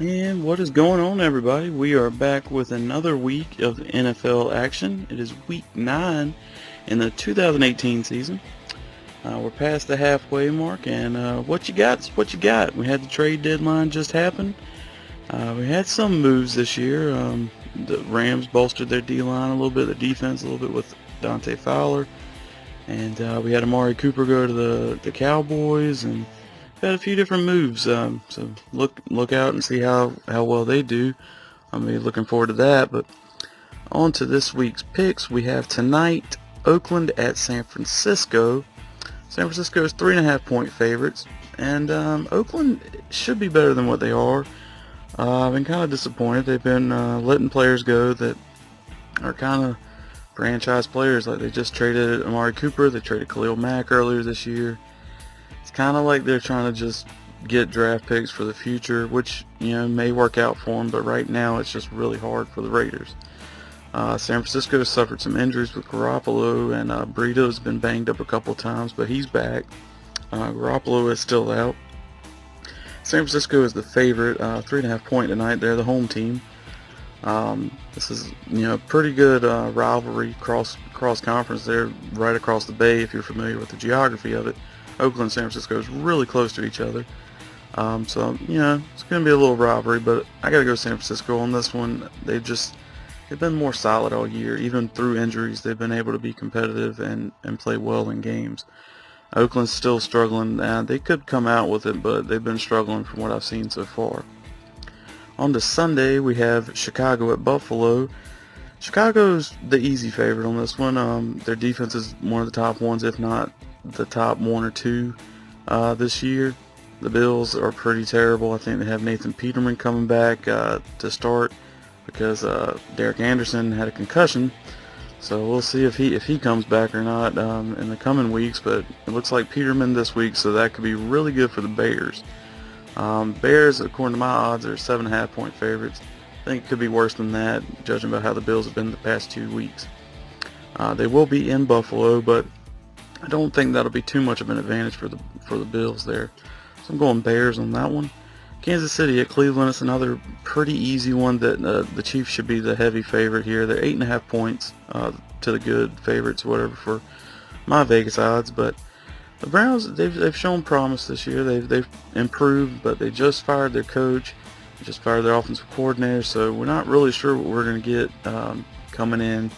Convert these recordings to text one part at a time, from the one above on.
And what is going on, everybody? We are back with another week of NFL action. It is week 9 in the 2018 season. We're past the halfway mark, and what you got is what you got. We had the trade deadline just happen. We had some moves this year. The Rams bolstered their D-line a little bit, the defense a little bit with Dante Fowler. And we had Amari Cooper go to the Cowboys, and had a few different moves. So look out and see how well they do. I'm really looking forward to that. But on to this week's picks. We have tonight Oakland at San Francisco. San Francisco is 3.5-point favorites, and Oakland should be better than what they are. I've been kind of disappointed. They've been letting players go that are kind of franchise players. Like they just traded Amari Cooper. They traded Khalil Mack earlier this year. It's kind of like they're trying to just get draft picks for the future, which may work out for them. But right now, it's just really hard for the Raiders. San Francisco has suffered some injuries with Garoppolo, and Burrito's been banged up a couple times, but he's back. Garoppolo is still out. San Francisco is the favorite, 3.5-point tonight. They're the home team. This is pretty good rivalry cross conference. They're right across the bay if you're familiar with the geography of it. Oakland and San Francisco is really close to each other. So it's going to be a little rivalry, but I got to go San Francisco on this one. They've been more solid all year. Even through injuries, they've been able to be competitive and play well in games. Oakland's still struggling. They could come out with it, but they've been struggling from what I've seen so far. On to Sunday, we have Chicago at Buffalo. Chicago's the easy favorite on this one. Their defense is one of the top ones, if not the top one or two this year. The Bills are pretty terrible. I think they have Nathan Peterman coming back to start because Derek Anderson had a concussion. So we'll see if he comes back or not in the coming weeks. But it looks like Peterman this week, so that could be really good for the Bears. Bears, according to my odds, are 7.5-point favorites. I think it could be worse than that, judging by how the Bills have been the past 2 weeks. They will be in Buffalo, but I don't think that'll be too much of an advantage for the Bills there. So I'm going Bears on that one. Kansas City at Cleveland is another pretty easy one that the Chiefs should be the heavy favorite here. They're 8.5 points to the good favorites, whatever, for my Vegas odds. But the Browns, they've shown promise this year. They've improved, but they just fired their coach. They just fired their offensive coordinator. So we're not really sure what we're going to get coming in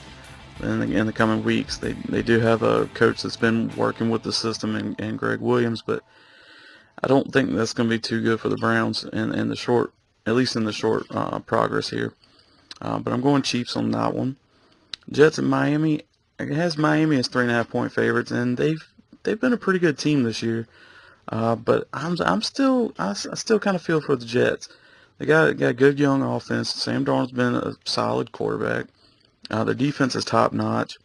the coming weeks. They do have a coach that's been working with the system and Greg Williams, but I don't think that's going to be too good for the Browns in the short, at least in the short progress here. But I'm going Chiefs on that one. Jets at Miami. It has Miami as 3.5-point favorites, and they've been a pretty good team this year. But I still kind of feel for the Jets. They got a good young offense. Sam Darnold's been a solid quarterback. Their defense is top notch.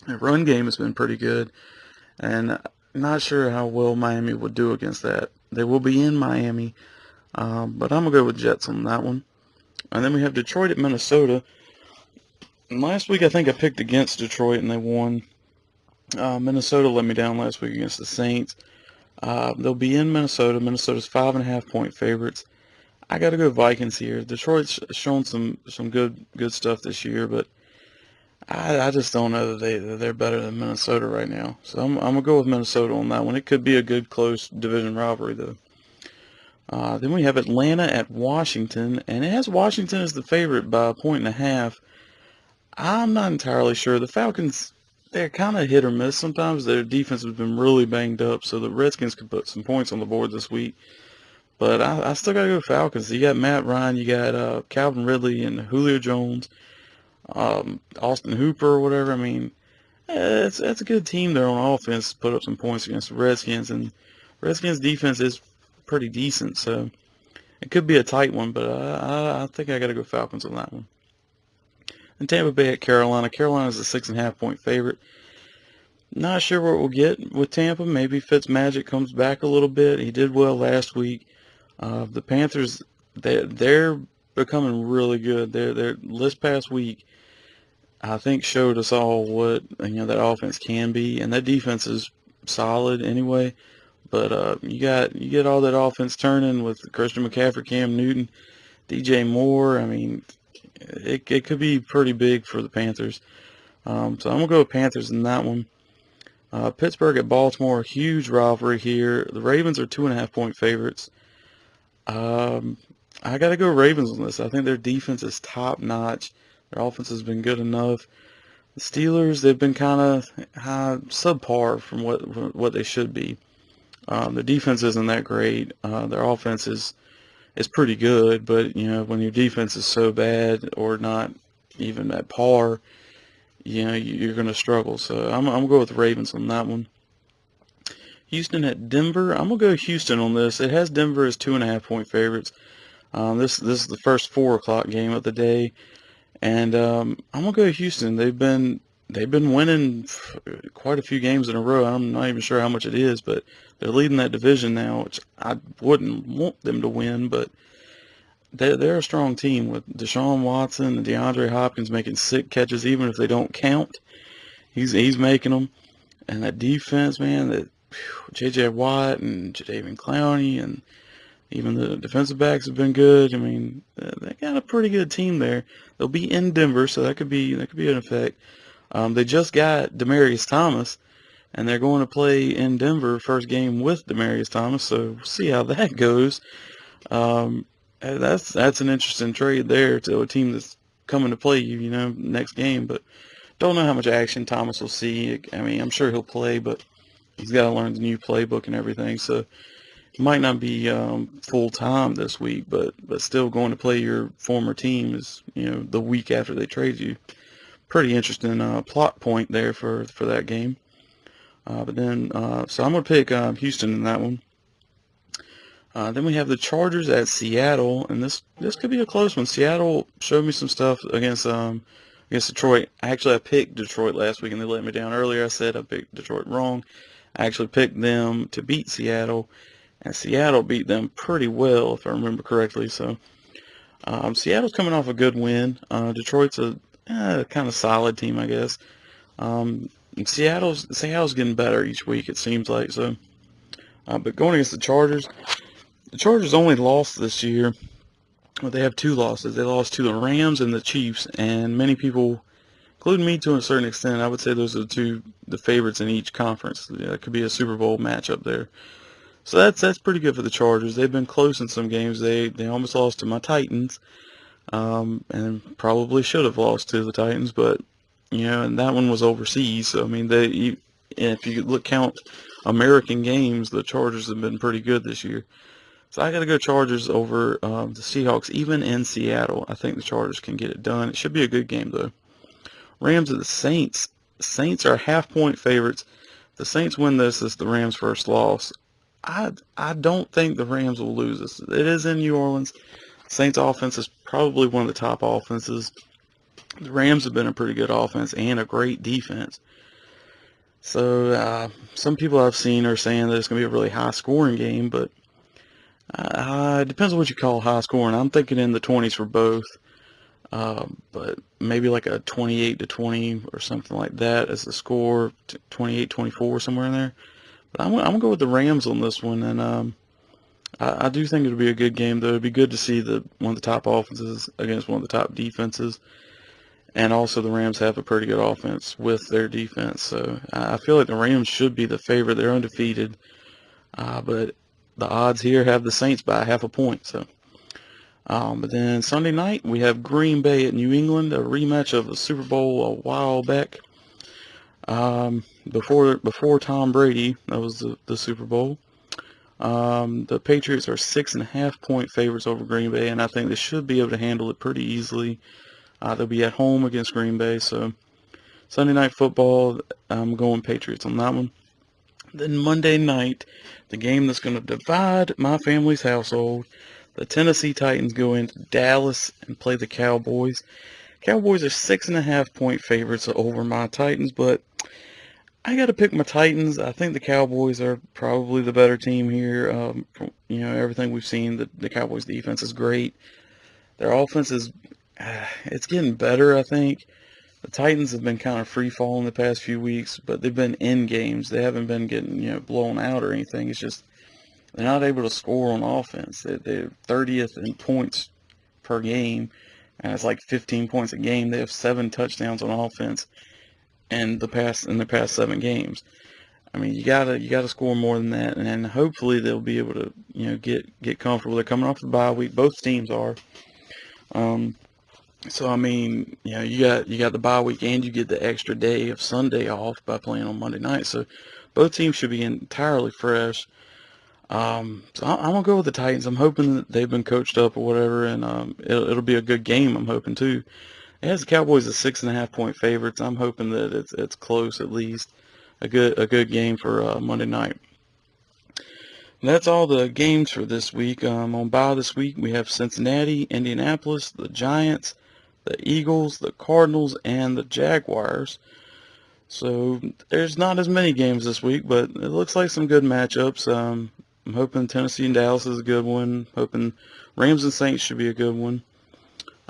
Their run game has been pretty good, and not sure how well Miami would do against that. They will be in Miami, but I'm going to go with Jets on that one. And then we have Detroit at Minnesota. And last week I think I picked against Detroit and they won. Minnesota let me down last week against the Saints. They'll be in Minnesota. Minnesota's 5.5-point favorites. I got to go Vikings here. Detroit's shown some good stuff this year, but I just don't know that they're better than Minnesota right now. So I'm going to go with Minnesota on that one. It could be a good close division rivalry, though. Then we have Atlanta at Washington, and it has Washington as the favorite by 1.5. I'm not entirely sure. The Falcons, they're kind of hit or miss sometimes. Their defense has been really banged up, so the Redskins could put some points on the board this week. But I still got to go Falcons. You got Matt Ryan, you got Calvin Ridley and Julio Jones. Austin Hooper or whatever. I mean, it's a good team there on offense to put up some points against the Redskins, and Redskins defense is pretty decent, so it could be a tight one, but I think I got to go Falcons on that one. And Tampa Bay at Carolina. Carolina's a 6.5-point favorite. Not sure what we'll get with Tampa. Maybe Fitzmagic comes back a little bit. He did well last week. The Panthers, they're becoming really good. They're this past week, I think, showed us all what that offense can be, and that defense is solid anyway. But you get all that offense turning with Christian McCaffrey, Cam Newton, DJ Moore. I mean, it could be pretty big for the Panthers. So I'm gonna go with Panthers in that one. Pittsburgh at Baltimore, huge rivalry here. The Ravens are 2.5-point favorites. I got to go Ravens on this. I think their defense is top notch. Their offense has been good enough. The Steelers, they've been kind of subpar from what they should be. The defense isn't that great. Their offense is pretty good, but when your defense is so bad or not even at par, you're going to struggle. So I'm going to go with the Ravens on that one. Houston at Denver. I'm going to go Houston on this. It has Denver as 2.5-point favorites. This is the first 4 o'clock game of the day, and I'm going to go Houston. They've been winning quite a few games in a row. I'm not even sure how much it is, but they're leading that division now, which I wouldn't want them to win, but they're a strong team with Deshaun Watson and DeAndre Hopkins making sick catches, even if they don't count. He's making them, and that defense, man, that J.J. Watt and Jadeveon Clowney and even the defensive backs have been good. I mean, they got a pretty good team there. They'll be in Denver, so that could be an effect. They just got Demaryius Thomas, and they're going to play in Denver first game with Demaryius Thomas, so we'll see how that goes. That's an interesting trade there to a team that's coming to play you, next game. But don't know how much action Thomas will see. I mean, I'm sure he'll play, but he's got to learn the new playbook and everything. So it might not be full time this week, but still going to play your former team is the week after they trade you. Pretty interesting plot point there for that game. But then, so I'm going to pick Houston in that one. Then we have the Chargers at Seattle, and this could be a close one. Seattle showed me some stuff against Detroit. Actually, I picked Detroit last week, and they let me down. Earlier I said I picked Detroit wrong. I actually picked them to beat Seattle, and Seattle beat them pretty well, if I remember correctly. So Seattle's coming off a good win. Detroit's a kind of solid team, I guess. And Seattle's getting better each week, it seems like. So, but going against the Chargers only lost this year. Well, they have 2 losses. They lost to the Rams and the Chiefs, and many people, including me to a certain extent, I would say those are the favorites in each conference. It could be a Super Bowl matchup there. So that's pretty good for the Chargers. They've been close in some games. They almost lost to my Titans, and probably should have lost to the Titans, but and that one was overseas. So I mean, if you count American games, the Chargers have been pretty good this year. So I got to go Chargers over the Seahawks, even in Seattle. I think the Chargers can get it done. It should be a good game, though. Rams at the Saints. Saints are 0.5-point favorites. If the Saints win this, it's the Rams' first loss. I don't think the Rams will lose this. It is in New Orleans. Saints' offense is probably one of the top offenses. The Rams have been a pretty good offense and a great defense. So some people I've seen are saying that it's going to be a really high-scoring game, but it depends on what you call high scoring. I'm thinking in the 20s for both, but maybe like a 28-20 or something like that as the score, 28-24, somewhere in there. But I'm going to go with the Rams on this one, and I do think it'll be a good game, though. It'd be good to see one of the top offenses against one of the top defenses, and also the Rams have a pretty good offense with their defense. So I feel like the Rams should be the favorite. They're undefeated, but the odds here have the Saints by 0.5 point. So, but then Sunday night we have Green Bay at New England, a rematch of the Super Bowl a while back. Before Tom Brady, that was the Super Bowl. The Patriots are 6.5-point favorites over Green Bay, and I think they should be able to handle it pretty easily. They'll be at home against Green Bay, so Sunday Night Football, I'm going Patriots on that one. Then Monday night, the game that's going to divide my family's household, the Tennessee Titans go into Dallas and play the Cowboys. Cowboys are 6.5-point favorites over my Titans, but I got to pick my Titans. I think the Cowboys are probably the better team here. From, everything we've seen, the Cowboys' defense is great. Their offense is, it's getting better, I think. The Titans have been kind of free falling the past few weeks, but they've been in games. They haven't been getting blown out or anything. It's just they're not able to score on offense. They're 30th in points per game, and it's like 15 points a game. They have 7 touchdowns on offense in the past 7 games. I mean, you gotta score more than that, and then hopefully they'll be able to get comfortable. They're coming off the bye week. Both teams are. So I mean, you got the bye week and you get the extra day of Sunday off by playing on Monday night. So both teams should be entirely fresh. So I'm gonna go with the Titans. I'm hoping that they've been coached up or whatever, and it'll be a good game. I'm hoping too. It has the Cowboys as 6.5 point favorites. I'm hoping that it's close at least. A good game for Monday night. And that's all the games for this week. On bye this week we have Cincinnati, Indianapolis, the Giants, the Eagles, the Cardinals, and the Jaguars. So there's not as many games this week, but it looks like some good matchups. I'm hoping Tennessee and Dallas is a good one. Hoping Rams and Saints should be a good one.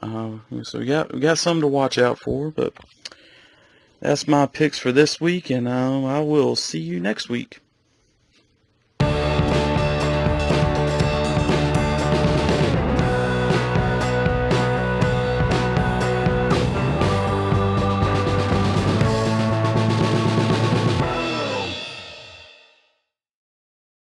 So we got something to watch out for. But that's my picks for this week, and I will see you next week.